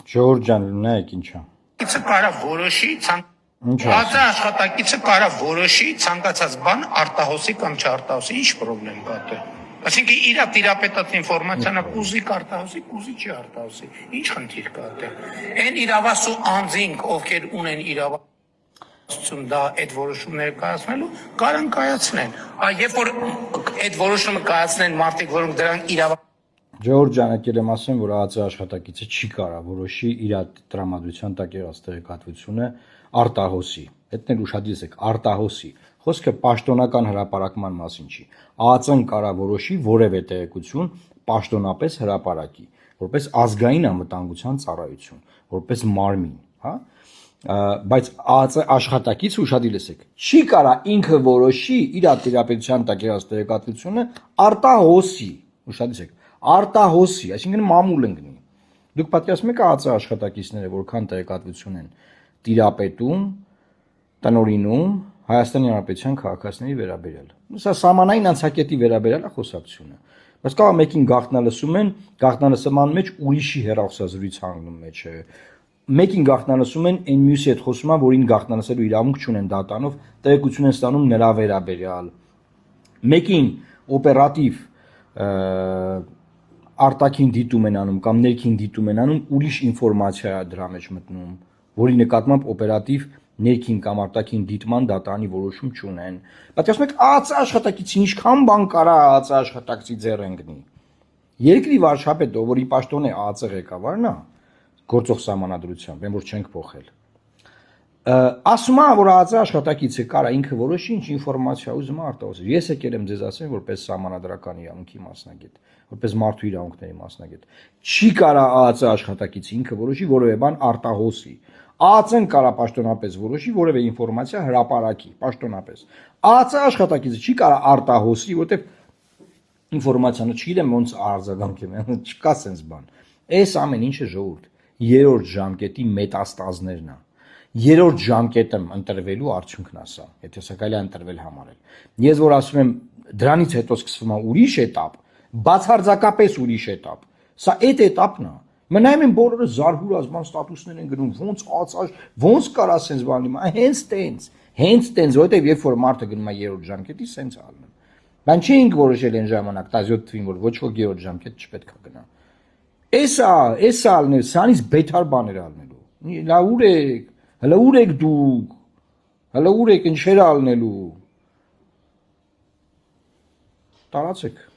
Ժողովուրդ ջան, նայեք ինչա։ Իցը կարա որոշի Ինչա։ Ածա աշխատակիցը կարա որոշի ցանկացած բան արտահոսի կամ չարտահոսի, ինչ խնդրեմ կա դե։ Այսինքն իր տիրապետած ինֆորմացիան կուզի կարտահոսի, կուզի չի արտահոսի։ Ինչ խնդիր կա դե։ Այն իրավասու անձինք, ովքեր ունեն իրավասություն դա այդ որոշումները կայացնելու, կարան կայացնեն։ Երբ որ այդ որոշումը կայացնեն մարդիկ, որոնք դրանք Ժողովուրդ ջան, եկել եմ ասեմ, որ ԱԱԾ աշխատակիցը չի կարա որոշի իր տրամադրության տակ եղած տեղեկատվությունը արտահոսի։ Հետն էլ ուշադրիր եք, արտահոսի։ Խոսքը պաշտոնական հրապարակման մասին չի։ ԱԱԾ-ն կարա որոշի որևէ տեղեկություն պաշտոնապես հրապարակի, որպես ազգային անվտանգության ծառայություն, որպես մարմին, հա։ Բայց ԱԱԾ աշխատակիցը ուշադրիր եք, չի կարա ինքը որոշի իր տիրապետության տակ եղած տեղեկատվությունը արտահոսի, ուշադրիր եք, արտահոսի, այսինքն մամուլ ընկնի։ Դուք պատկերացնում եք ԱԱԾ աշխատակիցները որքան տեղեկատվություն են տիրապետում, տնօրինում Հայաստանի Հանրապետության քաղաքացիների վերաբերյալ։ Սա սահմանային անցակետի վերաբերյալ է խոսակցությունը։ Բայց կարող մեկին գաղտնալսում են, գաղտնալսման մեջ ուրիշի հեռախոսազրույց հանգնում մեջ է։ Մեկին գաղտնալսում են, այն մյուսի հետ խոսում են, որին գաղտնալսելու իրավունք չունեն դատանով, տեղեկություն են ստանում նրա վերաբերյալ։ Մեկին օպերատիվ արտաքին դիտում են անում կամ ներքին դիտում են անում, ուրիշ ինֆորմացիա է դրա մեջ մտնում, որի նկատմամբ օպերատիվ ներքին կամ արտաքին դիտման դատարանի որոշում չունեն։ Պատկերացնում եք ԱԱԾ աշխատակիցին ինչքան բան կարա ԱԱԾ աշխատակցի ձեռ ընկնի։ Երկրի վարչապետը, որի պաշտոն է ԱԱԾ ղեկավարն է, գործող սահմանադրությամբ, այն որ չենք փոխել։ Ասում է, որ ԱԱԾ աշխատակիցը կարա ինքը որոշի ինչ ինֆորմացիա ուզում է արտահոսել։ Ես եկել եմ ձեզ ասեմ, որպես սահմանադրական իրավունքի մասնագետ, որպես մարդու իրավունքների մասնագետ, չի կարա ԱԱԾ աշխատակիցը ինքը որոշի որևէ բան արտահոսի։ ԱԱԾ-ն կարա պաշտոնապես որոշի որևէ ինֆորմացիա հրապարակի, պաշտոնապես։ ԱԱԾ աշխատակիցը չի կարա արտահոսի, որտեղ ինֆորմացիան չգիտեմ ոնց արձագանքեմ, չկա sense բան։ Այս ամեն ինչը ժողովուրդ երրորդ ժամկետի մետաստազներն է։ Երրորդ ժամկետը ընտրվելու արդյունքն է սա, եթե սա կարելի է ընտրվել համարել։ Ես որ ասում եմ դրանից հետո սկսվում է ուրիշ էտապ, բացարձակապես ուրիշ էտապ։ Սա այդ էտապն է։ Մնայում են բոլորը զարհուրազման ստատուսներ են գնում, ոնց ԱԱԾ, ոնց կարա sense բան լինի, հենց տենց, որովհետև երբ որ մարդը գնում է երրորդ ժամկետի, sense է ալնում։ Բան չէինք որոշել այն ժամանակ 17 թվին, որ ոչ ոք երրորդ ժամկետ չպետք է գնա։ Էսա ալնել, սրանից բեթար բաներ ալնելու։ Լավ ուր եք, հələ ուր եք դուք, հələ ուր եք ինչեր ալնելու։ Տարածեք։